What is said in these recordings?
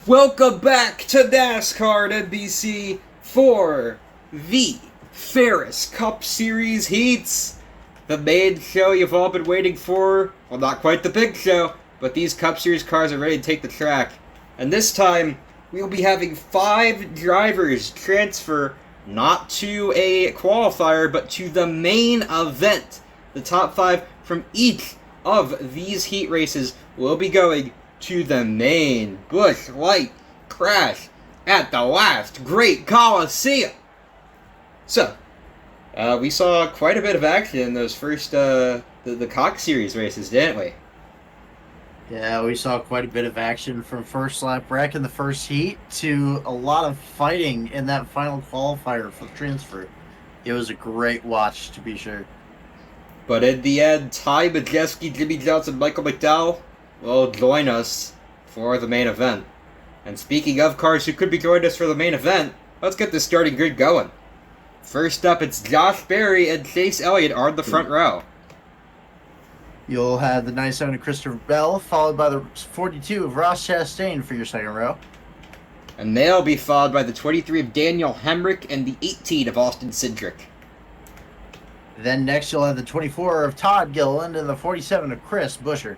Welcome back to NASCAR and NBC for the Ferris Cup Series heats. The main show you've all been waiting for. Well, not quite the big show, but these Cup Series cars are ready to take the track. And this time, we'll be having 5 drivers transfer not to a qualifier, but to the main event. The top 5 from each of these heat races will be going to the main Busch Light Crash at the Last Great Colosseum. So, we saw quite a bit of action in those first, the Cox Series races, didn't we? Yeah, we saw quite a bit of action from first lap wreck in the first heat to a lot of fighting in that final qualifier for the transfer. It was a great watch, to be sure. But in the end, Ty Majeski, Jimmy Johnson, Michael McDowell will join us for the main event. And speaking of cars who could be joining us for the main event, let's get the starting grid going. First up, it's Josh Berry and Chase Elliott are in the front row. You'll have the 97 of Christopher Bell, followed by the 42 of Ross Chastain for your second row. And they'll be followed by the 23 of Daniel Hemrick and the 18 of Austin Cindric. Then next you'll have the 24 of Todd Gilliland and the 47 of Chris Buescher.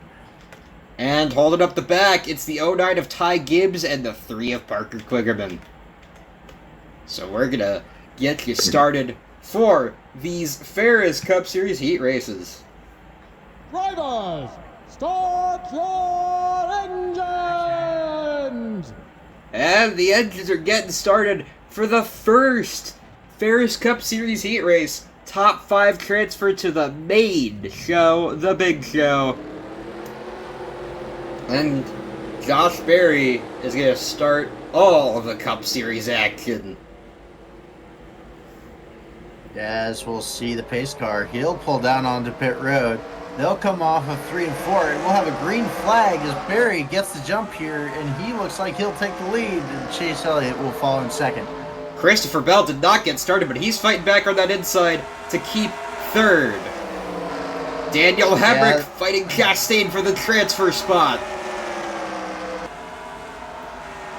And holding up the back, it's the 09 of Ty Gibbs and the 3 of Parker Kligerman. So we're going to get you started for these Ferris Cup Series heat races. Drivers, start your engines! And the engines are getting started for the first Ferris Cup Series heat race. Top 5 transfer to the main show, the big show. And Josh Berry is going to start all of the Cup Series action. As we'll see the pace car, he'll pull down onto pit road. They'll come off of 3 and 4, and we'll have a green flag as Berry gets the jump here, and he looks like he'll take the lead, and Chase Elliott will follow in second. Christopher Bell did not get started, but he's fighting back on that inside to keep third. Daniel Hemrick fighting Chastain for the transfer spot.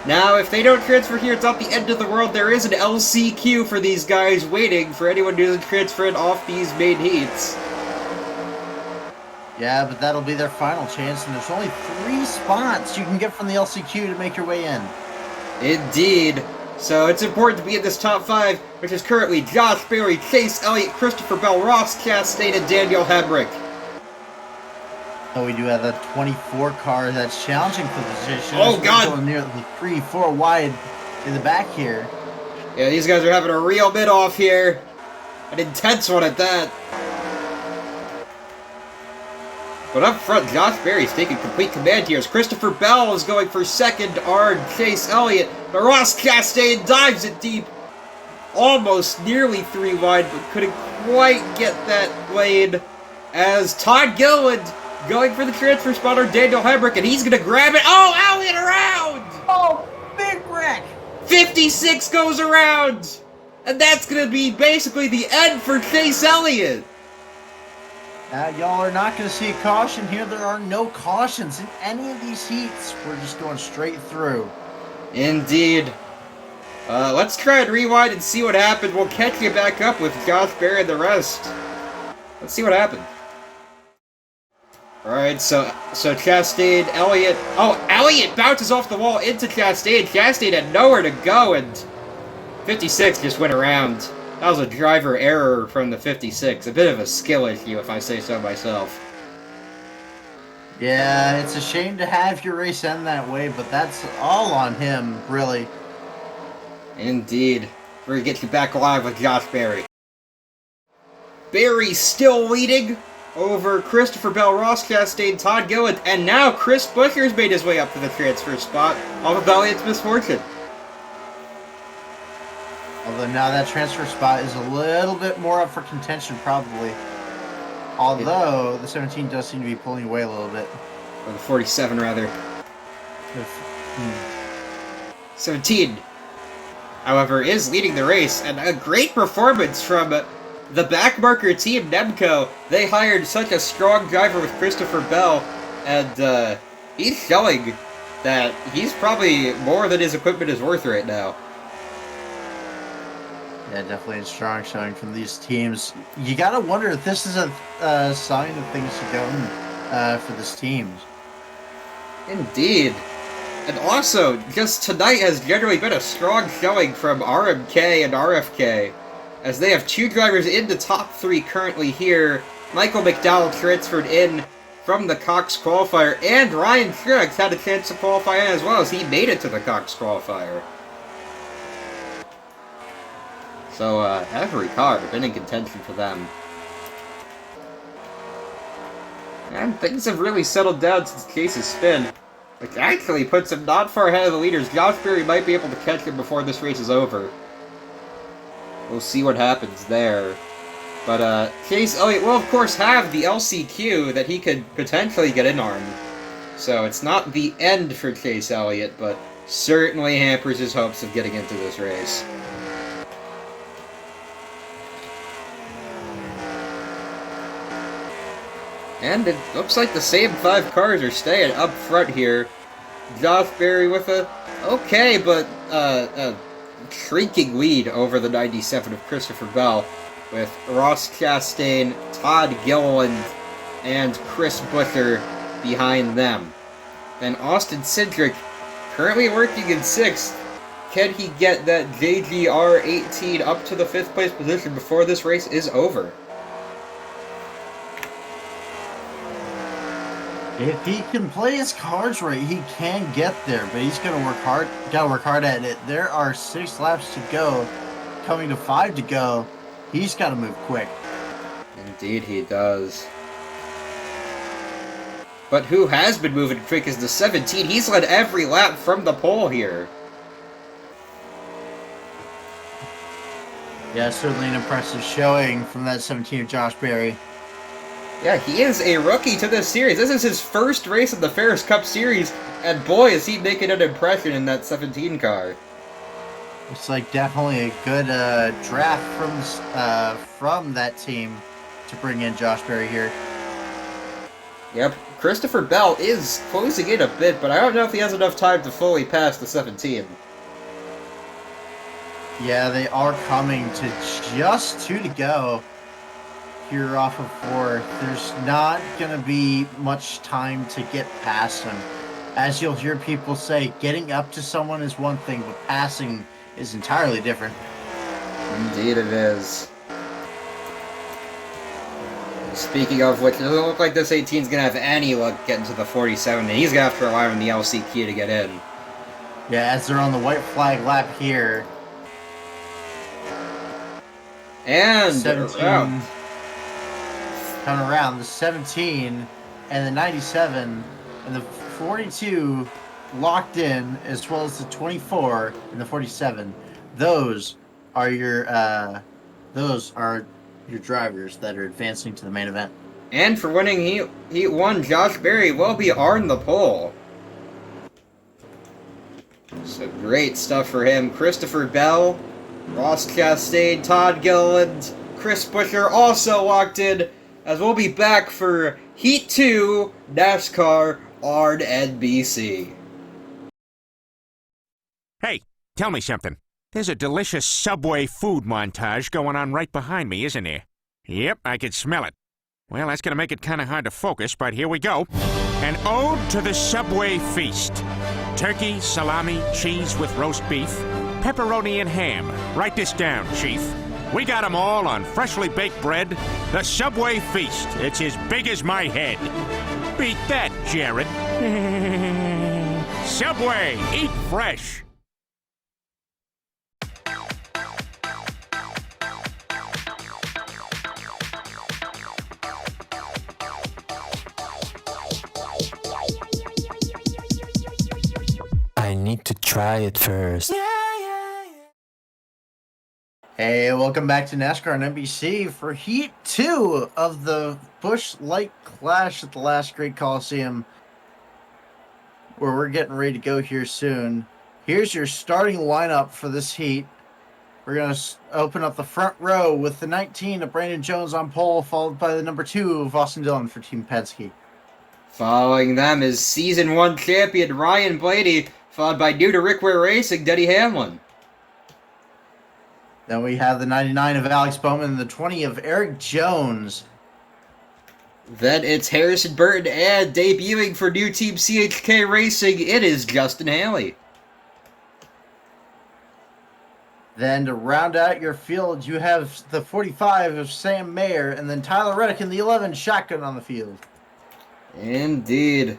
Now, if they don't transfer here, it's not the end of the world. There is an LCQ for these guys waiting for anyone who doesn't transfer it off these main heats. Yeah, but that'll be their final chance, and there's only 3 spots you can get from the LCQ to make your way in. Indeed. So it's important to be in this top 5, which is currently Josh Berry, Chase Elliott, Christopher Bell, Ross Chastain, and Daniel Hemrick. So we do have a 24 car that's challenging for the position. Oh, God! Going nearly 3-4 wide in the back here. Yeah, these guys are having a real bit-off here. An intense one at that. But up front, Josh Berry's taking complete command here as Christopher Bell is going for second on Chase Elliott. But Ross Chastain dives it deep. Almost nearly 3 wide, but couldn't quite get that lane. As Todd Gilliland going for the transfer spot on Daniel Hemrick, and he's going to grab it. Oh, Elliott around! Oh, big wreck! 56 goes around! And that's going to be basically the end for Chase Elliott. Y'all are not going to see a caution here. There are no cautions in any of these heats. We're just going straight through. Indeed. Let's try and rewind and see what happened. We'll catch you back up with Josh Berry and the rest. Let's see what happened. Alright, so Chastain, Elliott... Oh, Elliott bounces off the wall into Chastain. Chastain had nowhere to go, and 56 just went around. That was a driver error from the 56. A bit of a skill issue, if I say so myself. Yeah, it's a shame to have your race end that way, but that's all on him, really. Indeed. We're going to get you back alive with Josh Berry. Berry still leading over Christopher Bell, Ross Chastain, Todd Gilliland, and now Chris Buescher's made his way up to the transfer spot off of Elliott's misfortune. Although now that transfer spot is a little bit more up for contention, probably. Although the 17 does seem to be pulling away a little bit. Or the 47, rather. 17, however, is leading the race, and a great performance from the backmarker team, Nemco. They hired such a strong driver with Christopher Bell, and he's showing that he's probably more than his equipment is worth right now. Yeah, definitely a strong showing from these teams. You got to wonder if this is a sign of things to go for this team. Indeed. And also, just tonight has generally been a strong showing from RMK and RFK, as they have 2 drivers in the top 3 currently here. Michael McDowell transferred in from the Cox qualifier, and Ryan Truex had a chance to qualify in as well, as he made it to the Cox qualifier. So, every car been in contention for them. And things have really settled down since Chase's spin, which actually puts him not far ahead of the leaders. Josh Berry might be able to catch him before this race is over. We'll see what happens there. But, Chase Elliott will, of course, have the LCQ that he could potentially get in on. So it's not the end for Chase Elliott, but certainly hampers his hopes of getting into this race. And it looks like the same 5 cars are staying up front here. Josh Berry with a okay, but a shrinking lead over the 97 of Christopher Bell, with Ross Chastain, Todd Gilliland, and Chris Buescher behind them. Then Austin Cindric, currently working in 6th. Can he get that JGR 18 up to the 5th place position before this race is over? If he can play his cards right, he can get there, but he's gonna work hard. Gotta work hard at it. There are 6 laps to go, coming to 5 to go. He's got to move quick. Indeed, he does. But who has been moving quick is the 17. He's led every lap from the pole here. Yeah, certainly an impressive showing from that 17 of Josh Berry. Yeah, he is a rookie to this series. This is his first race in the Ferris Cup Series, and boy, is he making an impression in that 17 car. It's like definitely a good draft from that team to bring in Josh Berry here. Yep, Christopher Bell is closing in a bit, but I don't know if he has enough time to fully pass the 17. Yeah, they are coming to just 2 to go here off of 4. There's not going to be much time to get past him. As you'll hear people say, getting up to someone is one thing, but passing is entirely different. Indeed it is. Speaking of which, it doesn't look like this 18 is going to have any luck getting to the 47, and he's going to have to rely on the LCQ to get in. Yeah, as they're on the white flag lap here. And 17 coming around, the 17 and the 97 and the 42 locked in, as well as the 24 and the 47. Those are your drivers that are advancing to the main event. And for winning Heat 1, Josh Berry will be on the pole. So great stuff for him. Christopher Bell, Ross Chastain, Todd Gilliland, Chris Buescher also locked in, as we'll be back for Heat 2 NASCAR on NBC. Hey, tell me something. There's a delicious Subway food montage going on right behind me, isn't there? Yep, I can smell it. Well, that's gonna make it kinda hard to focus, but here we go. An ode to the Subway feast. Turkey, salami, cheese with roast beef, pepperoni and ham. Write this down, Chief. We got 'em all on freshly baked bread. The Subway feast. It's as big as my head. Beat that, Jared. Subway, eat fresh. I need to try it first. Hey, welcome back to NASCAR on NBC for Heat 2 of the Busch Light Crash at the Last Great Colosseum, where we're getting ready to go here soon. Here's your starting lineup for this heat. We're going to open up the front row with the 19 of Brandon Jones on pole, followed by the number 2 of Austin Dillon for Team Penske. Following them is Season 1 champion Ryan Blaney, followed by new to Rickware Racing, Denny Hamlin. Then we have the 99 of Alex Bowman and the 20 of Eric Jones. Then it's Harrison Burton, and debuting for new team CHK Racing, it is Justin Haley. Then to round out your field, you have the 45 of Sam Mayer, and then Tyler Reddick in the 11 shotgun on the field. Indeed.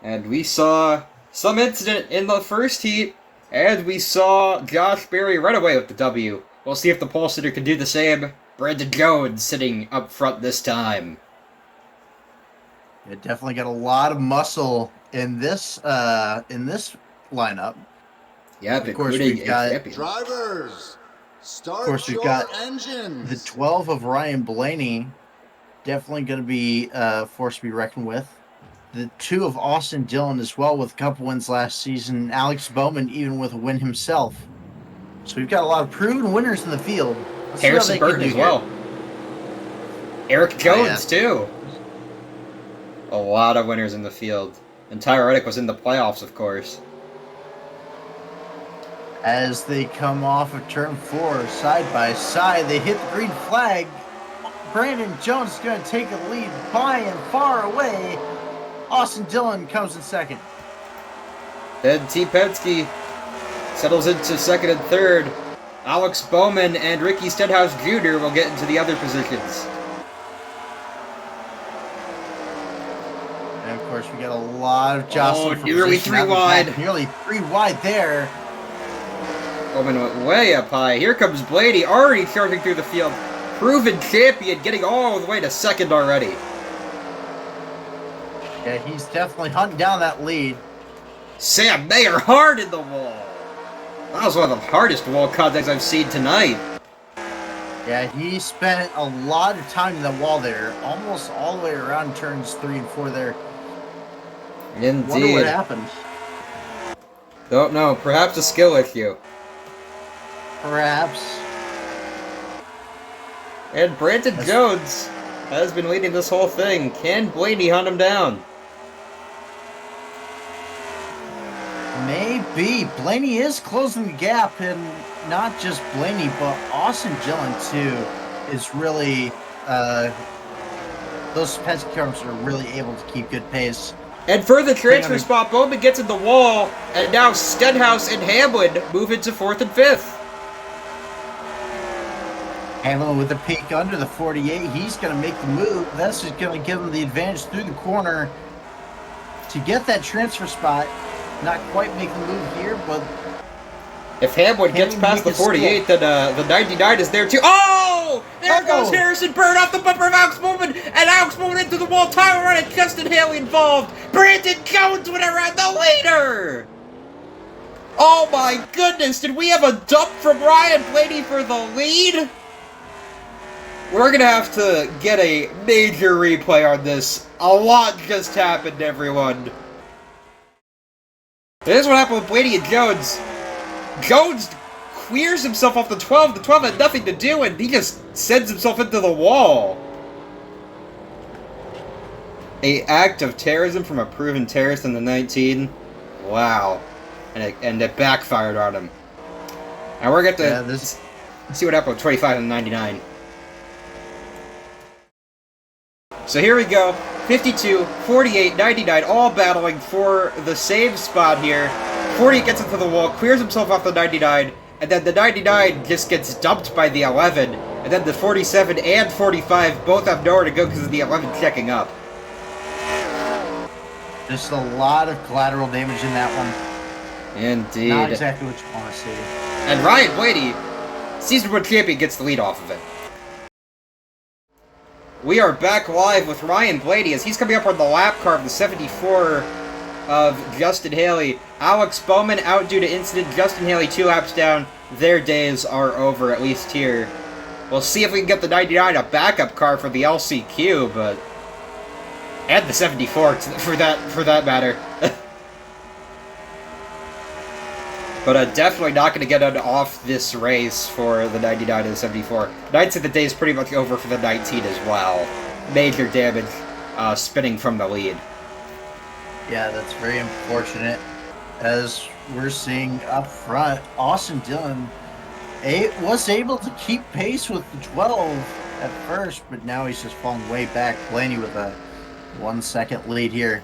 And we saw some incident in the first heat, and we saw Josh Berry run away with the W. We'll see if the pole sitter can do the same. Brandon Jones sitting up front this time. It definitely got a lot of muscle in this lineup. Yep, of course including we've got champion. Drivers, start Of course, we've your got engines. the 12 of Ryan Blaney, definitely going to be a force to be reckoned with. The 2 of Austin Dillon as well, with a couple wins last season. Alex Bowman even with a win himself. So we've got a lot of proven winners in the field. Let's see how Harrison they can Burton do as here. well. Eric Jones, too. A lot of winners in the field. And Tyler Reddick was in the playoffs, of course. As they come off of turn 4, side by side, they hit the green flag. Brandon Jones is going to take the lead by and far away. Austin Dillon comes in second. Then T. Penske settles into second and third. Alex Bowman and Ricky Stenhouse Jr. will get into the other positions. And of course, we got a lot of jostling. Oh, for nearly position 3 out in the wide. back. Nearly 3 wide there. Bowman went way up high. Here comes Blaney, already charging through the field. Proven champion, getting all the way to second already. Yeah, he's definitely hunting down that lead. Sam Mayer hard in the wall. That was one of the hardest wall contacts I've seen tonight. Yeah, he spent a lot of time in the wall there, almost all the way around turns 3 and 4 there. Wonder what Indeed. happened. Don't know. Perhaps a skill issue. Perhaps. And Brandon Jones has been leading this whole thing. Can Blaney hunt him down? Maybe. Blaney is closing the gap, and not just Blaney, but Austin Dillon, too, is really, those Penske cars are really able to keep good pace. And for the transfer spot, Bowman gets in the wall, and now Stenhouse and Hamlin move into 4th and 5th. Hamlin with a peak under the 48. He's going to make the move. That's just going to give him the advantage through the corner to get that transfer spot. Not quite make the move here, but if Hamlin gets past the 48, then the 99 is there too. Oh! There goes Harrison Burton off the bumper of Alex Bowman, and Alex Bowman into the wall. Tyler Reddick, Justin Haley involved. Brandon Jones went around the leader. Oh my goodness! Did we have a dump from Ryan Blaney for the lead? We're gonna have to get a major replay on this. A lot just happened, everyone. This is what happened with Blaney and Jones. Jones clears himself off the 12. The 12 had nothing to do, and he just sends himself into the wall. A act of terrorism from a proven terrorist in the 19. Wow. And it backfired on him. And we're going to see what happened with 25 and 99. So here we go. 52, 48, 99, all battling for the same spot here. 48 gets into the wall, clears himself off the 99, and then the 99 just gets dumped by the 11. And then the 47 and 45 both have nowhere to go because of the 11 checking up. just a lot of collateral damage in that one. Indeed. Not exactly what you want to see. And Ryan Blaney, Season 1 champion, gets the lead off of it. We are back live with Ryan Blaney as he's coming up on the lap car of the 74 of Justin Haley. Alex Bowman out due to incident. Justin Haley 2 laps down. Their days are over, at least here. We'll see if we can get the 99, a backup car for the LCQ, but... and the 74, for that matter. But definitely not going to get off this race for the 99 and the 74. I'd say the day is pretty much over for the 19 as well. Major damage spinning from the lead. Yeah, that's very unfortunate. As we're seeing up front, Austin Dillon was able to keep pace with the 12 at first, but now he's just falling way back. Blaney with a 1 second lead here.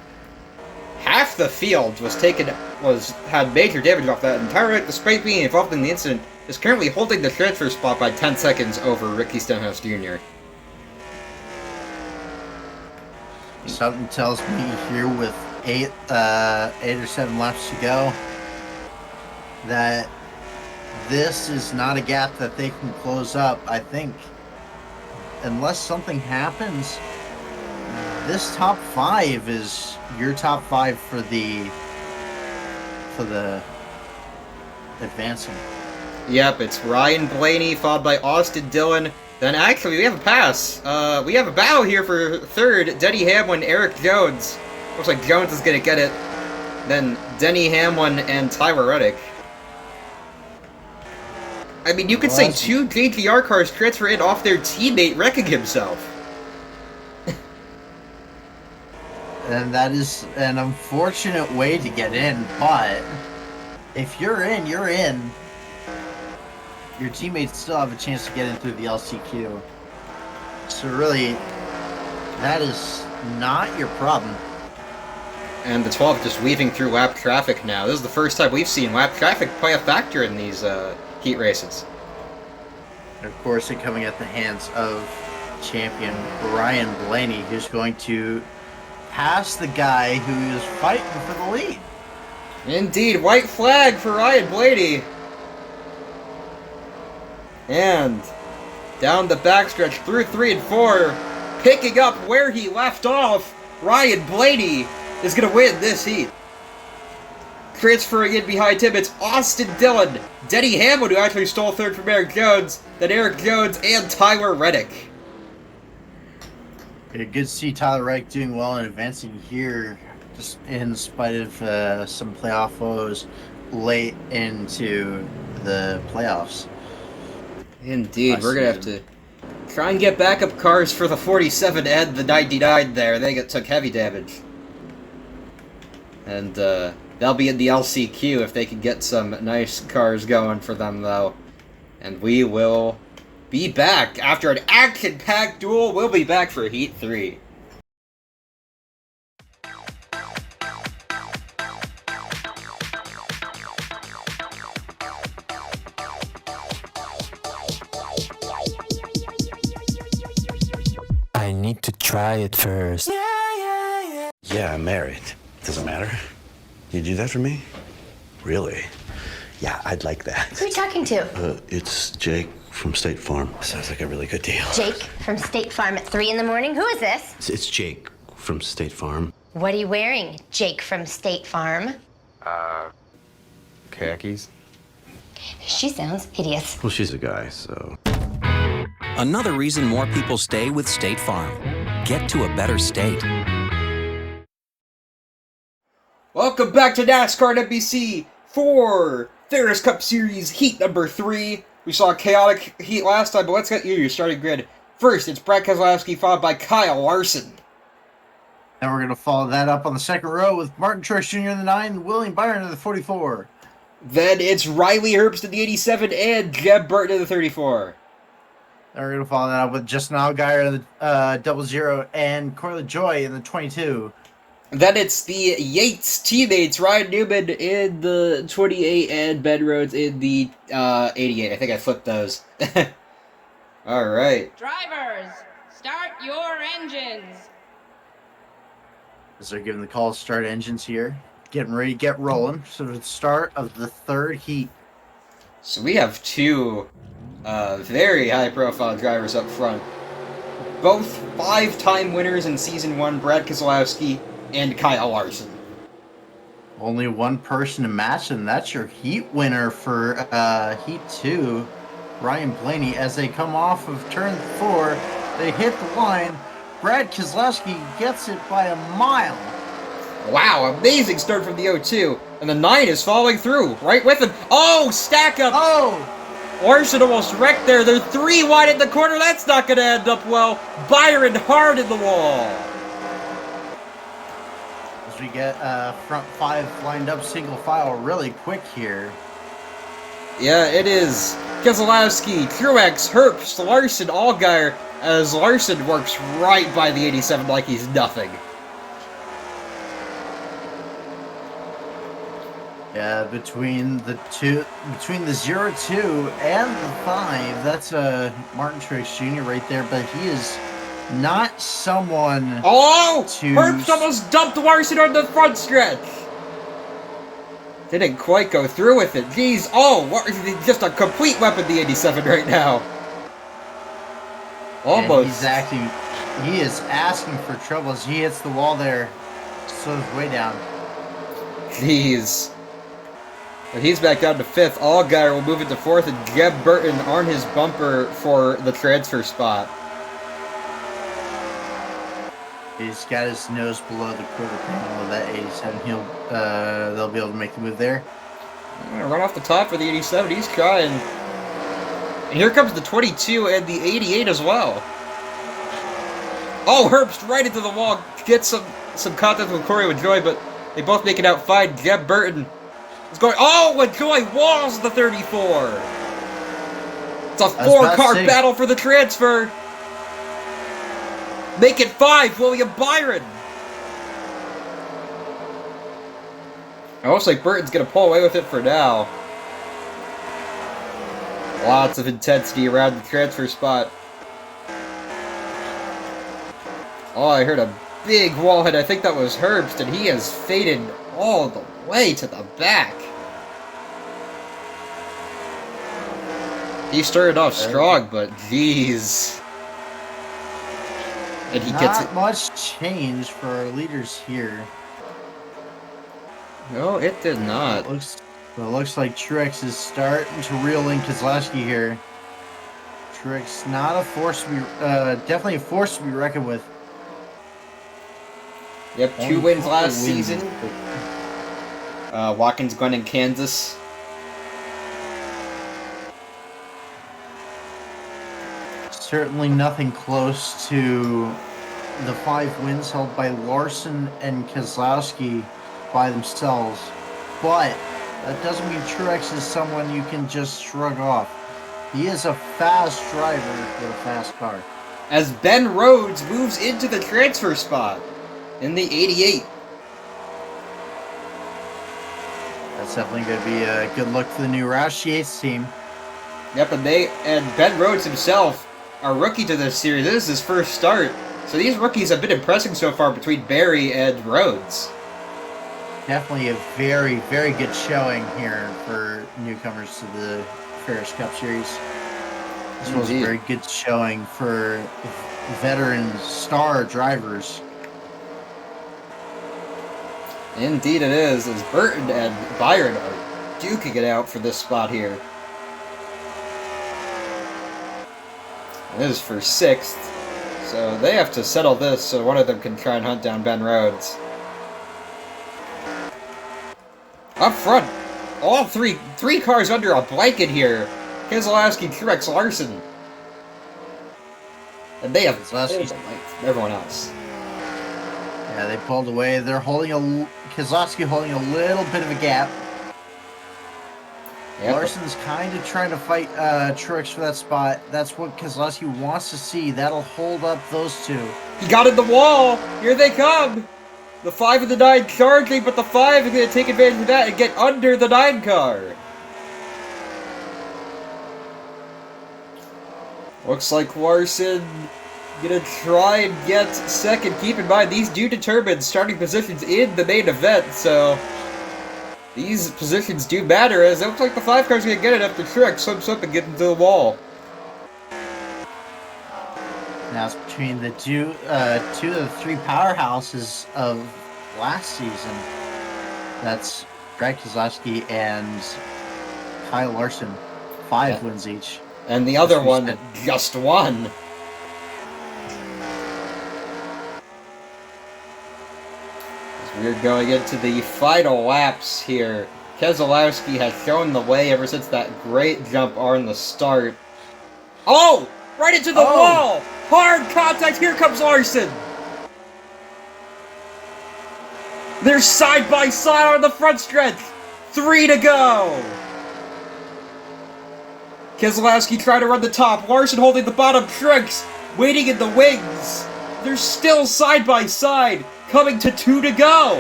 Half the field had major damage off that. Entire, despite being involved in the incident, is currently holding the transfer spot by 10 seconds over Ricky Stenhouse Jr. Something tells me here with eight or 7 laps to go that this is not a gap that they can close up. I think unless something happens, this top 5 is your top 5 for the advancing. Yep, it's Ryan Blaney followed by Austin Dillon. Then actually we have a pass. We have a battle here for third. Denny Hamlin, Eric Jones. Looks like Jones is gonna get it. Then Denny Hamlin and Tyler Reddick. I mean, you could say 2 JGR cars transfer in off their teammate wrecking himself. And that is an unfortunate way to get in, but if you're in, you're in. Your teammates still have a chance to get in through the LCQ. So really, that is not your problem. And the 12 just weaving through lap traffic now. This is the first time we've seen lap traffic play a factor in these heat races. And of course, it coming at the hands of champion Ryan Blaney, who's going to pass the guy who is fighting for the lead. Indeed, white flag for Ryan Blaney. And down the backstretch through 3 and 4, picking up where he left off, Ryan Blaney is going to win this heat. Transferring in behind him, it's Austin Dillon, Denny Hamlin, who actually stole third from Eric Jones, then Eric Jones and Tyler Reddick. Good to see Tyler Reddick doing well and advancing here, just in spite of some playoff woes late into the playoffs. Indeed, we're going to have to try and get backup cars for the 47 and the 99 there. They took heavy damage. And they'll be in the LCQ if they can get some nice cars going for them, though. And we will be back. After an action-packed duel, we'll be back for Heat 3. I need to try it first. Yeah, I'm married. Doesn't matter. You do that for me? Really? Yeah, I'd like that. Who are you talking to? It's Jake from State Farm. Sounds like a really good deal. Jake from State Farm at 3 in the morning? Who is this? It's Jake from State Farm. What are you wearing, Jake from State Farm? Khakis. She sounds hideous. Well, she's a guy, so... Another reason more people stay with State Farm. Get to a better state. Welcome back to NASCAR NBC for Ferris Cup Series Heat number 3. We saw a chaotic heat last time, but let's get you your starting grid. First, it's Brad Keselowski, followed by Kyle Larson. And we're going to follow that up on the second row with Martin Truex Jr. in the 9 and William Byron in the 44. Then it's Riley Herbst in the 87 and Jeb Burton in the 34. And we're going to follow that up with Justin Allgaier in the 00 and Corey LaJoie in the 22. Then it's the Yates teammates, Ryan Newman in the 28 and Ben Rhodes in the 88. I think I flipped those. All right. Drivers, start your engines. As they're giving the call to start engines here. Getting ready to get rolling. So the start of the third heat. So we have 2 very high-profile drivers up front. Both 5-time winners in Season 1, Brad Keselowski and Kyle Larson. Only one person to match, and that's your heat winner for Heat 2, Ryan Blaney. As they come off of turn 4, they hit the line. Brad Keselowski gets it by a mile. Wow, amazing start from the 0-2. And the 9 is falling through, right with him. Oh, stack up! Oh! Larson almost wrecked there. They're 3 wide at the corner. That's not going to end up well. Byron hard in the wall. as we get front 5 lined up single file really quick here. Yeah, it is. Keselowski, Truex, Herbst, Larson, Allgaier, as Larson works right by the 87 like he's nothing. Yeah, between the 0-2 and the 5, that's Martin Truex Jr. right there, but he is not someone. Oh! to... Herbst almost dumped Larson on the front stretch! Didn't quite go through with it. Jeez, just a complete weapon, the 87 right now. Almost. He is asking for trouble as he hits the wall there. Slows way down. Jeez. But he's back down to 5th. Allgaier will move into 4th, and Jeb Burton on his bumper for the transfer spot. He's got his nose below the quarter panel of that 87. They'll be able to make the move there. Run off the top for the 87. He's trying. And here comes the 22 and the 88 as well. Oh, Herbst right into the wall. Gets some contact with Corey LaJoie, but they both make it out fine. Jeb Burton is going. Oh, LaJoie walls the 34. It's a 4-car battle for the transfer. Make it 5, William Byron. It looks like Burton's going to pull away with it for now. Lots of intensity around the transfer spot. Oh, I heard a big wall hit. I think that was Herbst, and he has faded all the way to the back. He started off strong, but geez. And he gets it. Not much change for our leaders here. No, it did not. It looks like Truex is starting to reel in Keselowski here. Truex not a force to be, definitely a force to be reckoned with. Yep, 2 wins last season. Watkins, Glen, and Kansas. Certainly nothing close to the 5 wins held by Larson and Keselowski by themselves. But that doesn't mean Truex is someone you can just shrug off. He is a fast driver with a fast car. As Ben Rhodes moves into the transfer spot in the 88. That's definitely going to be a good look for the new Roush Yates team. Yep, and Ben Rhodes himself, a rookie to this series. This is his first start. So these rookies have been impressing so far between Barry and Rhodes. Definitely a very, very good showing here for newcomers to the Ferris Cup Series. This was a very good showing for veteran star drivers. Indeed it is, as Burton and Byron are duking it out for this spot here. This is for 6th, so they have to settle this so one of them can try and hunt down Ben Rhodes. Up front, all three cars under a blanket here. Keselowski, Truex, Larson. And they have everyone else. Yeah, they pulled away. They're holding Keselowski holding a little bit of a gap. Yep. Larson's kind of trying to fight Truex for that spot. That's what Keselowski wants to see. That'll hold up those 2. He got in the wall. Here they come. The 5 and the 9 charging, but the 5 is going to take advantage of that and get under the 9 car. Looks like Larson gonna try and get 2nd. Keep in mind, these do determine starting positions in the main event, so these positions do matter, as it looks like the 5 car's gonna get it after Truex slips up and get into the wall. Now it's between the two of the 3 powerhouses of last season. That's Brad Keselowski and Kyle Larson. 5 wins each. And the other one just won. As we're going into the final laps here. Keselowski has shown the way ever since that great jump on the start. Oh! Right into the wall! Hard contact, here comes Larson! They're side by side on the front stretch. 3 to go. Keselowski trying to run the top. Larson holding the bottom. Truex waiting in the wings. They're still side by side. Coming to 2 to go.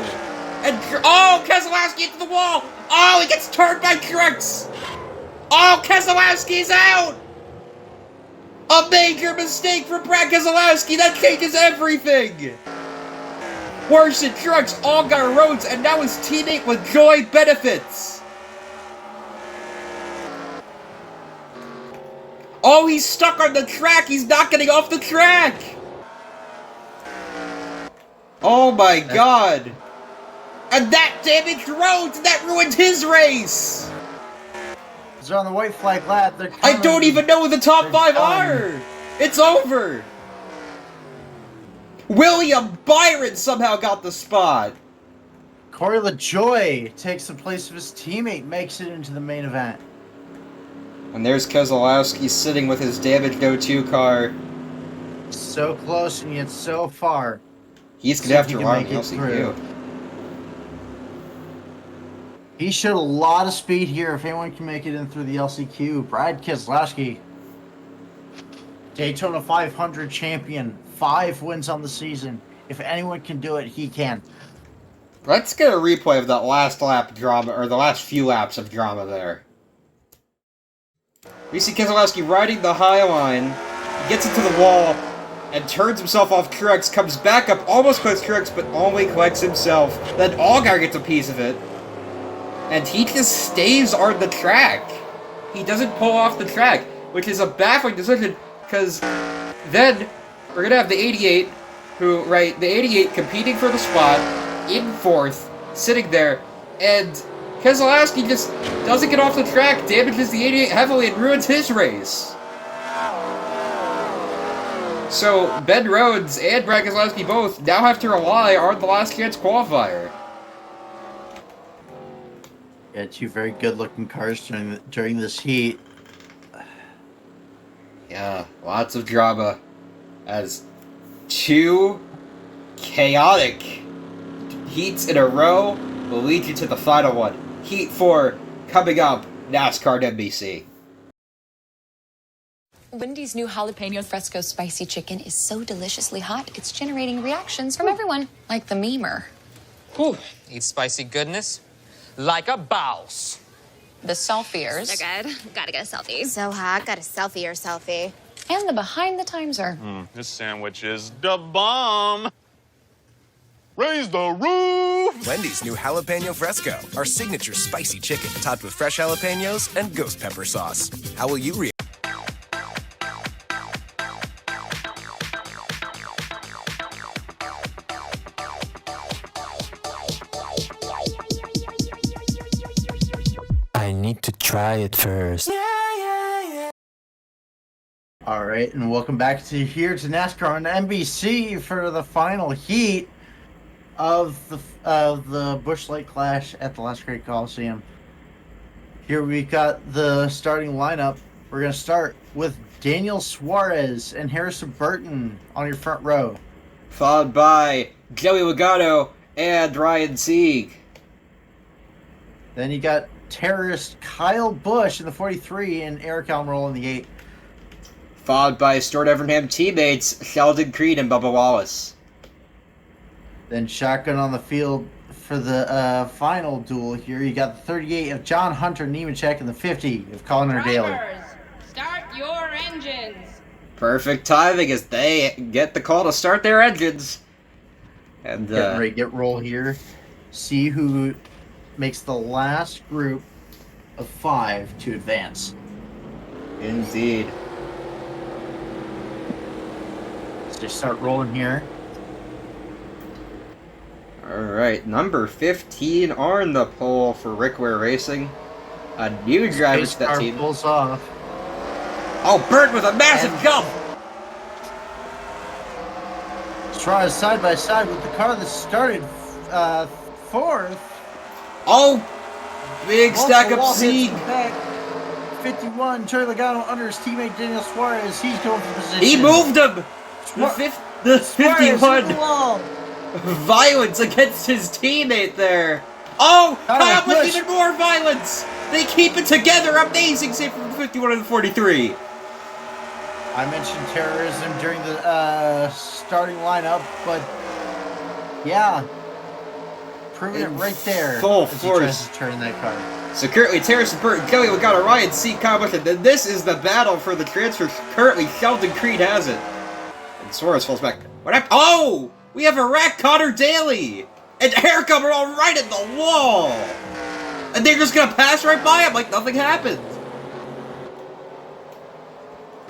And oh, Keselowski into the wall. Oh, he gets turned by Truex. Oh, Keselowski's out. A major mistake for Brad Keselowski. That changes everything. Larson, Truex, Allgaier, Rhodes, and now his teammate with Joy benefits. Oh, he's stuck on the track. He's not getting off the track. Oh my god. And that damaged Rhodes, and that ruined his race. They're on the white flag lap. I don't even know who the top 5 are. It's over. William Byron somehow got the spot. Corey LaJoie takes the place of his teammate, makes it into the main event. And there's Keselowski sitting with his damaged O2 car. So close and yet so far. He's going to have to run the LCQ. He showed a lot of speed here. If anyone can make it in through the LCQ, Brad Keselowski, Daytona 500 champion, 5 wins on the season. If anyone can do it, he can. Let's get a replay of that last lap drama, or the last few laps of drama there. We see Keselowski riding the high line, he gets into the wall, and turns himself off Truex, comes back up, almost collects Truex, but only collects himself. Then Allgaier gets a piece of it. And he just stays on the track. He doesn't pull off the track, which is a baffling decision, because then we're going to have the 88, the 88 competing for the spot, in 4th, sitting there, and Keselowski just doesn't get off the track, damages the 88 heavily, and ruins his race. So, Ben Rhodes and Brad Keselowski both now have to rely on the last chance qualifier. Yeah, 2 very good-looking cars during this heat. Yeah, lots of drama. As 2 chaotic heats in a row will lead you to the final one. Heat 4 coming up, NASCAR NBC. Wendy's new jalapeno fresco spicy chicken is so deliciously hot, it's generating reactions from everyone, like the memer. Whew. Eat spicy goodness like a boss. The selfiers. They're good. Gotta get a selfie. So hot. Got a selfie or selfie. And the behind the timeser. This sandwich is the bomb. Raise the roof! Wendy's new jalapeno fresco, our signature spicy chicken topped with fresh jalapenos and ghost pepper sauce. How will you react? I need to try it first. All right, and welcome back to NASCAR on NBC for the final heat of the Busch Light Crash at the Last Great Colosseum. Here we got the starting lineup. We're going to start with Daniel Suarez and Harrison Burton on your front row. Followed by Joey Logano and Ryan Sieg. Then you got terrorist Kyle Busch in the 43 and Eric Almirola in the 8. Followed by Stuart Evernham teammates Sheldon Creed and Bubba Wallace. Then shotgun on the field for the final duel here. You got the 38 of John Hunter Nemechek and the 50 of Colin Daly. Start your engines. Perfect timing as they get the call to start their engines. And getting ready to get roll here. See who makes the last group of 5 to advance. Indeed. Let's just start rolling here. Alright, number 15 on the pole for Rick Ware Racing. A new driver to that team. Pulls off. Oh, Burt with a massive jump! Suarez side by side with the car that started 4th. Oh! Big stack up seed. 51, Joey Logano under his teammate Daniel Suarez. He's going for position. He moved him! The 51. violence against his teammate there. Oh, Kyle with even more violence. They keep it together. Amazing save from 51 and 43. I mentioned terrorism during the starting lineup, but yeah, proving it right there. Full as he force. tries to turn that car. So currently, Terrace and Burton Kelly we got a Ryan C. Kyle Busch, and then this is the battle for the transfer. Currently, Sheldon Creed has it. And Suarez falls back. What happened? Oh! We have a Rack Connor Daly! And Eric all right at the wall! And they're just gonna pass right by him like nothing happened.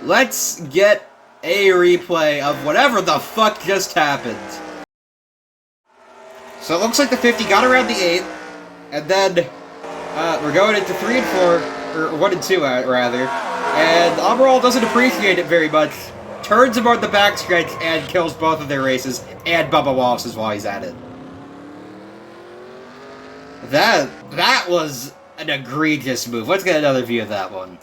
Let's get a replay of whatever the fuck just happened. So it looks like the 50 got around the 8, and then we're going into 3 and 4, or 1 and 2 rather, and Amaral doesn't appreciate it very much, turns him on the backstretch and kills both of their races, and Bubba Wallace's while he's at it. That was an egregious move. Let's get another view of that one.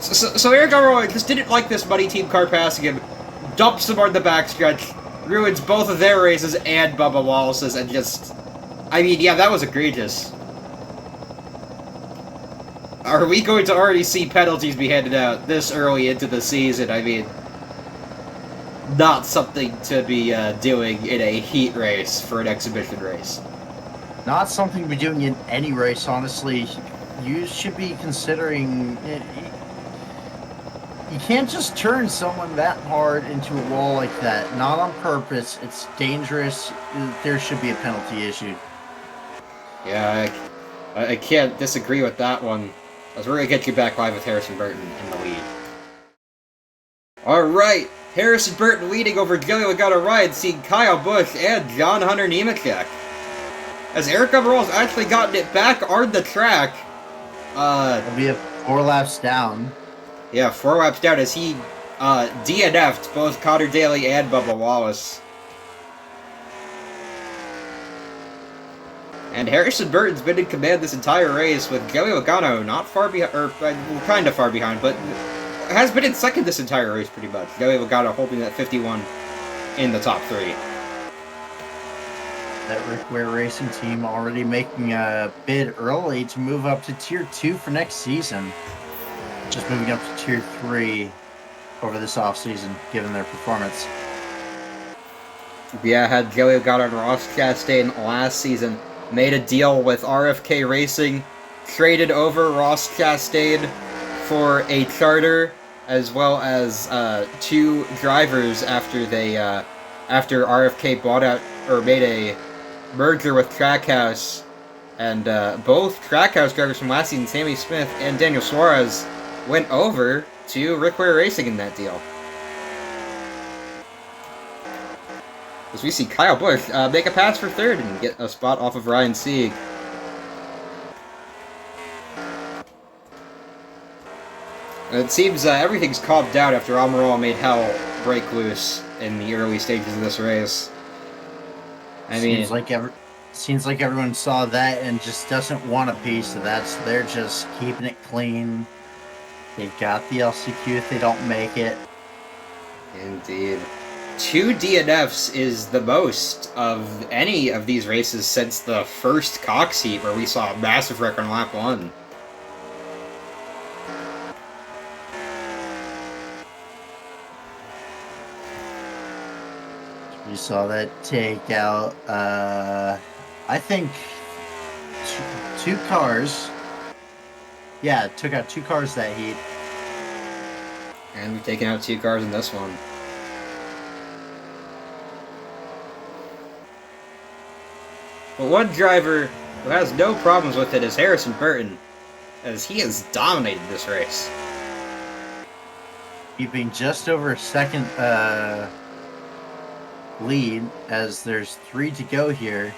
So Eric Amaral just didn't like this Money Team car passing him, dumps him on the backstretch, ruins both of their races and Bubba Wallace's, and just... I mean, yeah, that was egregious. Are we going to already see penalties be handed out this early into the season? I mean, not something to be doing in a heat race for an exhibition race. Not something to be doing in any race, honestly. You should be considering... You can't just turn someone that hard into a wall like that. Not on purpose. It's dangerous. There should be a penalty issued. Yeah, I can't disagree with that one. As we're going to get you back live with Harrison Burton in the lead. Alright, Harrison Burton leading over Joey Logano Ryan, seeing Kyle Busch and John Hunter Nemechek. As Eric Amaral's actually gotten it back on the track. It'll be 4 laps down. Yeah, 4 laps down as he DNF'd both Connor Daly and Bubba Wallace. And Harrison Burton's been in command this entire race with Joey Logano not far behind, or kind of far behind, but has been in second this entire race pretty much. Joey Logano holding that 51 in the top 3. That Rick Ware Racing team already making a bid early to move up to Tier 2 for next season. Just moving up to Tier 3 over this offseason, given their performance. Yeah, had Joey Logano and Ross Chastain last season. Made a deal with RFK Racing, traded over Ross Chastain for a charter, as well as 2 drivers after they after RFK bought out or made a merger with Trackhouse, and both Trackhouse drivers from last season, Sammy Smith and Daniel Suarez, went over to Rick Ware Racing in that deal. As we see Kyle Busch make a pass for 3rd and get a spot off of Ryan Sieg. It seems everything's calmed down after Amaral made hell break loose in the early stages of this race. I mean, seems like everyone saw that and just doesn't want a piece of that, so they're just keeping it clean. They've got the LCQ if they don't make it. Indeed. 2 DNFs is the most of any of these races since the first Cox heat, where we saw a massive wreck on lap 1. We saw that take out, I think, 2 cars. Yeah, it took out 2 cars that heat. And we've taken out 2 cars in this one. But one driver who has no problems with it is Harrison Burton, as he has dominated this race. Keeping just over a second lead, as there's 3 to go here.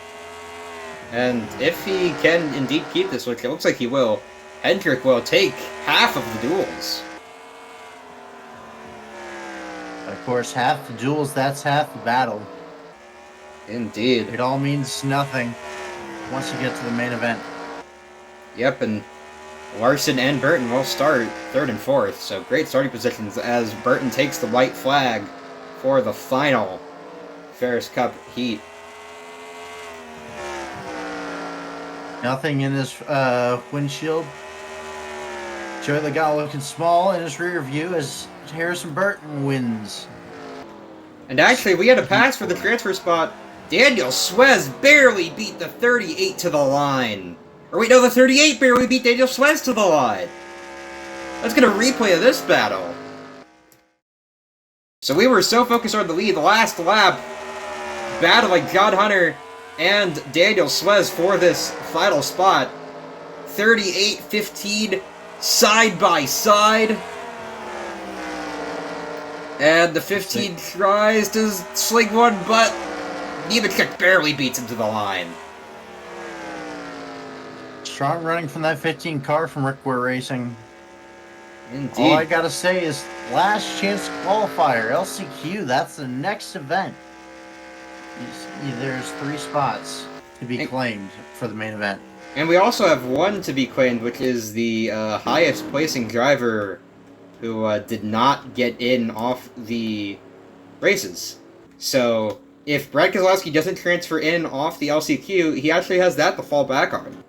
And if he can indeed keep this, which it looks like he will, Hendrick will take half of the duels. Of course, half the duels, that's half the battle. Indeed. It all means nothing once you get to the main event. Yep, and Larson and Burton will start 3rd and 4th, so great starting positions as Burton takes the white flag for the final Ferris Cup heat. Nothing in his windshield. Joey Logano looking small in his rear view as Harrison Burton wins. And actually, we had a pass for the transfer spot. Daniel Suez barely beat the 38 to the line. Or wait, no, the 38 barely beat Daniel Suez to the line. Let's get a replay of this battle. So we were so focused on the lead, the last lap, battling John Hunter and Daniel Suez for this final spot. 38-15, side by side. And the 15 tries to sling one, but Nemechek barely beats him to the line. Strong running from that 15 car from Rickware Racing. Indeed. All I gotta say is last chance qualifier, LCQ, that's the next event. There's 3 spots to be claimed for the main event. And we also have one to be claimed, which is the highest placing driver who did not get in off the races. So if Brad Keselowski doesn't transfer in off the LCQ, he actually has that to fall back on.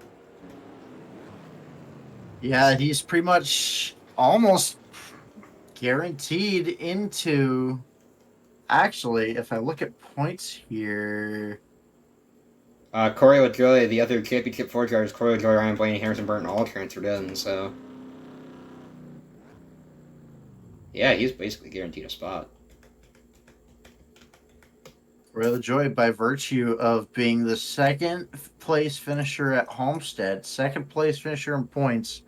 Yeah, he's pretty much almost guaranteed into... Actually, if I look at points here... Corey LaJoy, the other Championship 4 drivers, Corey LaJoy, Ryan Blaney, Harrison Burton, all transferred in, so... Yeah, he's basically guaranteed a spot. Corey LaJoy, by virtue of being the second place finisher at Homestead, second place finisher in points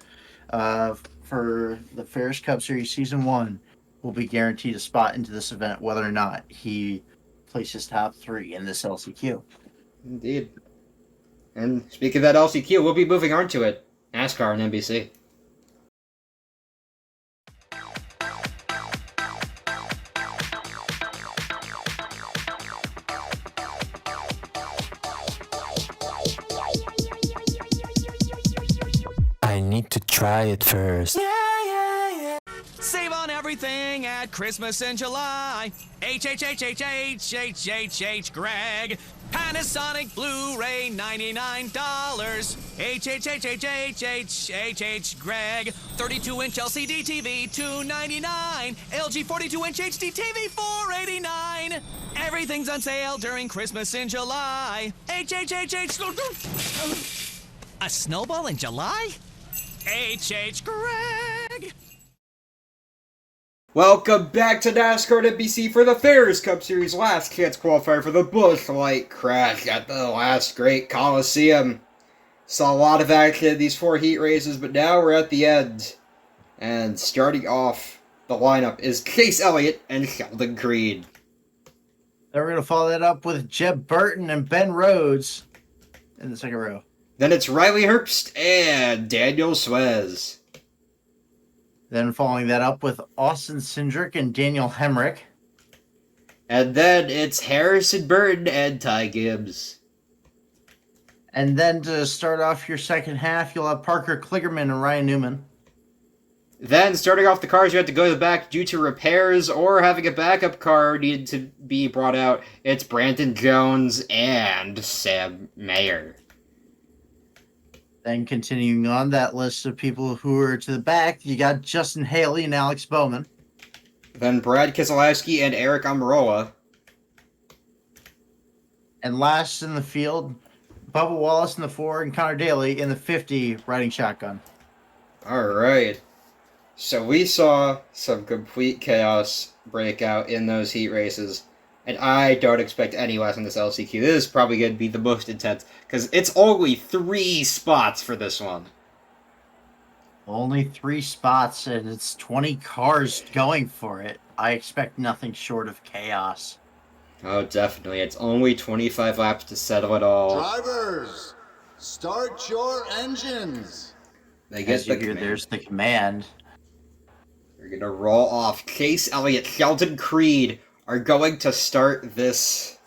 for the Ferris Cup Series Season 1, will be guaranteed a spot into this event, whether or not he places top 3 in this LCQ. Indeed. And speaking of that LCQ, we'll be moving on to it. NASCAR and NBC. I need to try it first. Save on everything at Christmas in July. Greg. Panasonic Blu-ray, $99. Greg. 32-inch LCD TV, $299. LG 42-inch HD TV, $489. Everything's on sale during Christmas in July. A snowball in July? Greg. Welcome back to NASCAR and NBC for the Ferris Cup Series last chance qualifier for the Busch Light Crash at the Last Great Colosseum. Saw a lot of action in these 4 heat races, but now we're at the end. And starting off the lineup is Chase Elliott and Sheldon Creed. Then we're going to follow that up with Jeb Burton and Ben Rhodes in the second row. Then it's Riley Herbst and Daniel Suez. Then following that up with Austin Cindric and Daniel Hemrick. And then it's Harrison Burton and Ty Gibbs. And then to start off your second half, you'll have Parker Kligerman and Ryan Newman. Then, starting off the cars, you have to go to the back due to repairs or having a backup car needed to be brought out. It's Brandon Jones and Sam Mayer. Then continuing on that list of people who are to the back, you got Justin Haley and Alex Bowman. Then Brad Keselowski and Eric Almirola. And last in the field, Bubba Wallace in the 4 and Connor Daly in the 50 riding shotgun. Alright. So we saw some complete chaos break out in those heat races. And I don't expect any less in this LCQ. This is probably going to be the most intense, because it's only 3 spots for this one. Only 3 spots, and it's 20 cars going for it. I expect nothing short of chaos. Oh, definitely. It's only 25 laps to settle it all. Drivers, start your engines. They get As you hear, there's the command. We're going to roll off. Chase Elliott, Sheldon Creed are going to start this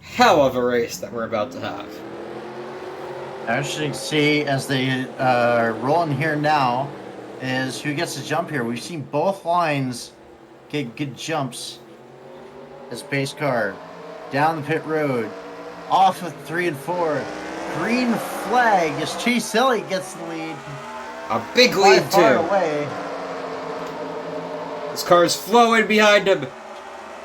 hell of a race that we're about to have. As you can see, as they are rolling here now, is who gets to jump here. We've seen both lines get good jumps as pace car down the pit road, off of 3 and 4. Green flag as Chase Elliott gets the lead. A big By lead, far too. away. This car is flowing behind him.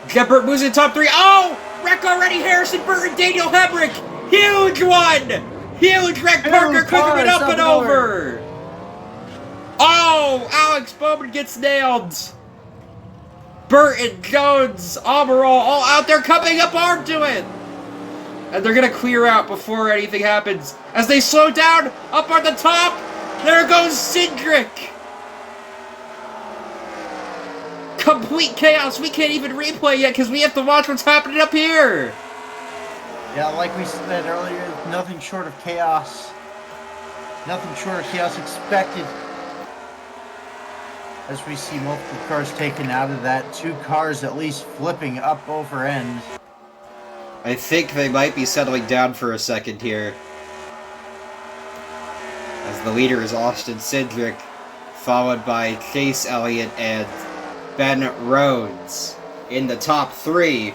Jeb Burton moves in top 3. Oh! Wreck already. Harrison Burton, Daniel Hemrick. Huge one! Huge wreck. Parker cooking it up and over. Oh! Alex Bowman gets nailed. Burton, Jones, Almirola, all out there coming up armed to it. And they're going to clear out before anything happens. As they slow down, up on the top, there goes Cindric. Complete chaos. We can't even replay yet because we have to watch what's happening up here. Yeah, like we said earlier, nothing short of chaos. Nothing short of chaos expected. As we see multiple cars taken out of that, 2 cars at least flipping up over end. I think they might be settling down for a second here. As the leader is Austin Cindric, followed by Chase Elliott and Ben Rhodes in the top 3.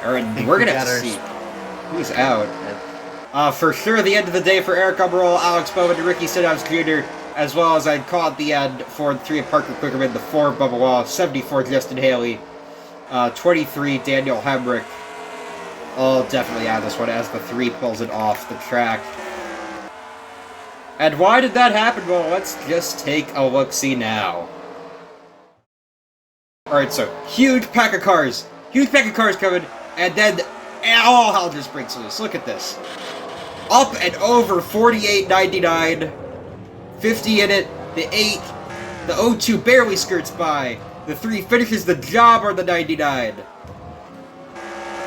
And we're going to have to see who's out. For sure, the end of the day for Eric Almirola, Alex Bowman, and Ricky Stenhouse Jr., as well as I'd call it the end for the 3 of Parker Quickerman, the 4 of Bubba Wallace, 74 Justin Haley, 23 Daniel Hemrick. All definitely out of this one as the 3 pulls it off the track. And why did that happen? Well, let's just take a look-see now. Alright, so, huge pack of cars. Huge pack of cars coming, and then all hell just breaks loose. Look at this. Up and over 48.99. 50 in it. The 8. The 0-2 barely skirts by. The 3 finishes the job on the 99.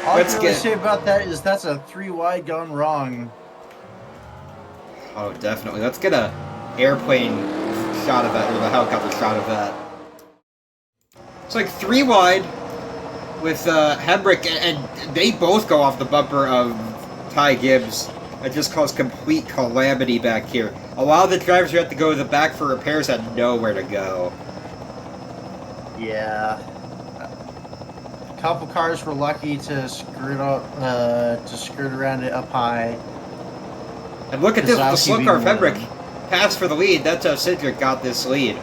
All I can really say about that is that's a 3 wide gone wrong. Oh, definitely. Let's get a airplane shot of that, or the helicopter shot of that. It's like 3 wide with Hemrick, and they both go off the bumper of Ty Gibbs. It just caused complete calamity back here. A lot of the drivers who had to go to the back for repairs had nowhere to go. Yeah. A couple cars were lucky to skirt around it up high. And look at this, the slow car Hemrick passed for the lead. That's how Cindric got this lead.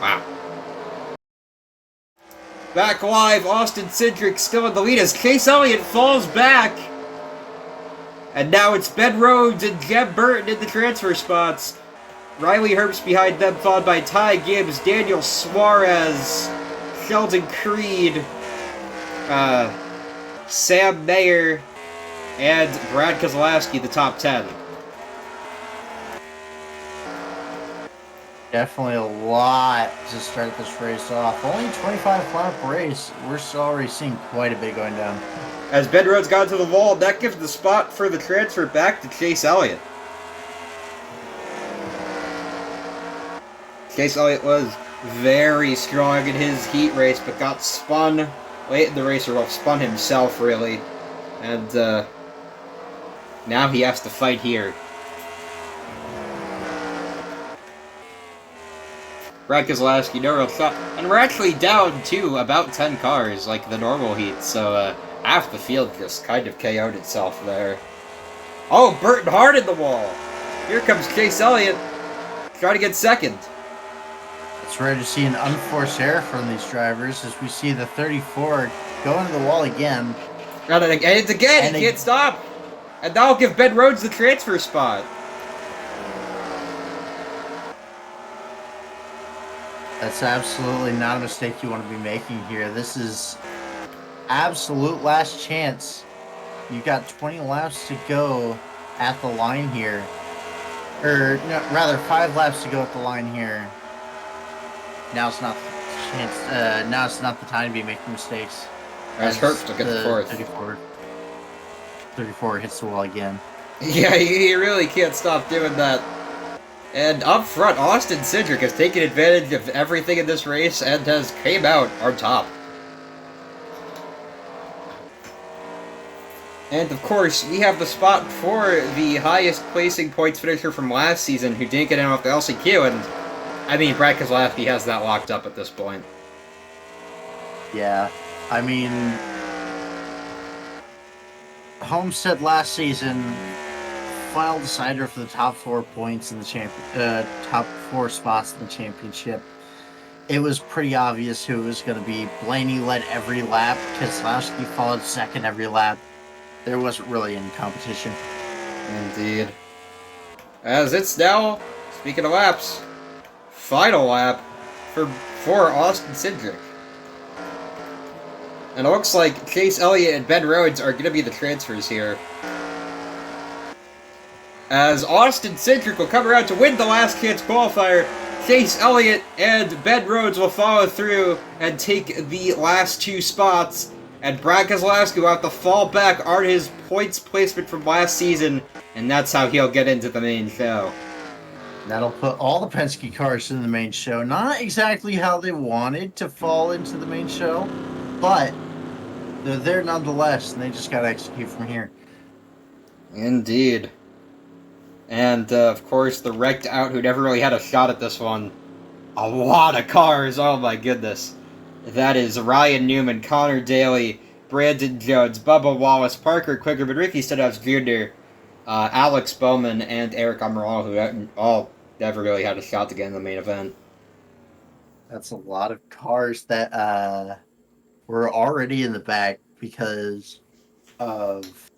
Wow. Back live, Austin Cindric still in the lead as Chase Elliott falls back. And now it's Ben Rhodes and Jeb Burton in the transfer spots. Riley Herbst behind them, followed by Ty Gibbs, Daniel Suarez, Sheldon Creed, Sam Mayer, and Brad Keselowski, the top 10. Definitely a lot to start this race off. Only 25 lap race. We're still already seeing quite a bit going down. As Ben Rhodes got to the wall, that gives the spot for the transfer back to Chase Elliott. Chase Elliott was very strong in his heat race, but got spun late in the race, or well, spun himself, really. And now he has to fight here. Brad Keselowski, no real shot. And we're actually down to about 10 cars, like the normal heat, so half the field just kind of KO'd itself there. Oh, Burton hard in the wall! Here comes Chase Elliott, trying to get second. It's rare to see an unforced error from these drivers as we see the 34 go into the wall again. And it's again, he can't stop! And that'll give Ben Rhodes the transfer spot. That's absolutely not a mistake you want to be making here. This is absolute last chance. You've got 20 laps to go at the line here. Or, no, rather, 5 laps to go at the line here. Now's not the chance. Now it's not the time to be making mistakes. As Herbst will get the fourth. 34 hits the wall again. Yeah, you really can't stop doing that. And up front, Austin Cindric has taken advantage of everything in this race and has came out on top. And of course, we have the spot for the highest placing points finisher from last season who didn't get in off the LCQ, and I mean, Brad Keselowski has that locked up at this point. Yeah, I mean, Homestead last season, final decider for the top 4 points in the top 4 spots in the championship. It was pretty obvious who it was going to be. Blaney led every lap. Keselowski followed second every lap. There wasn't really any competition. Indeed. As it's now, speaking of laps, final lap for Austin Cindric. And it looks like Chase Elliott and Ben Rhodes are going to be the transfers here. As Austin Cindric will come around to win the last chance qualifier, Chase Elliott and Ben Rhodes will follow through and take the last 2 spots, and Brad Keselowski will have to fall back on his points placement from last season, and that's how he'll get into the main show. That'll put all the Penske cars in the main show. Not exactly how they wanted to fall into the main show, but they're there nonetheless, and they just got to execute from here. Indeed. And, of course, the wrecked out who never really had a shot at this one. A lot of cars, oh my goodness. That is Ryan Newman, Connor Daly, Brandon Jones, Bubba Wallace, Parker Quickerman, Ricky Stenhouse Jr., Alex Bowman, and Eric Amaral, who all never really had a shot to get in the main event. That's a lot of cars that were already in the back because of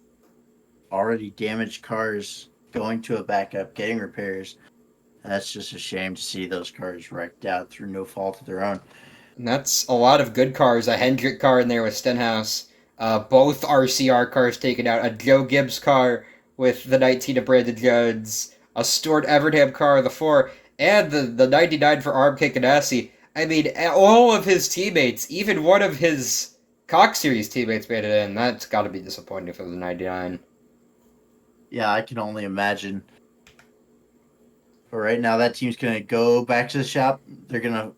already damaged cars going to a backup, getting repairs. That's just a shame to see those cars wrecked out through no fault of their own. And that's a lot of good cars. A Hendrick car in there with Stenhouse. Both RCR cars taken out. A Joe Gibbs car with the 19 of Brandon Jones. A Stuart Evernham car with the 4. And the 99 for RMK Ganassi. I mean, all of his teammates, even one of his Cox Series teammates made it in. That's got to be disappointing for the 99. Yeah, I can only imagine. But right now, that team's going to go back to the shop. They're going to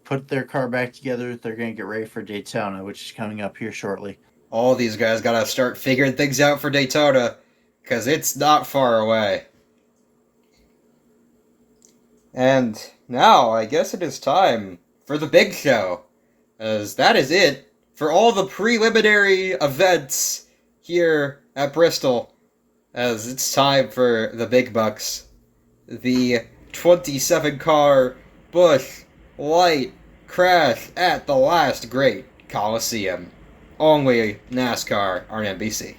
put their car back together. They're going to get ready for Daytona, which is coming up here shortly. All these guys got to start figuring things out for Daytona, because it's not far away. And now, I guess it is time for the big show, as that is it for all the preliminary events here at Bristol, as it's time for the big bucks. The 27-car Busch Light Crash at the Last Great Colosseum. Only NASCAR on NBC.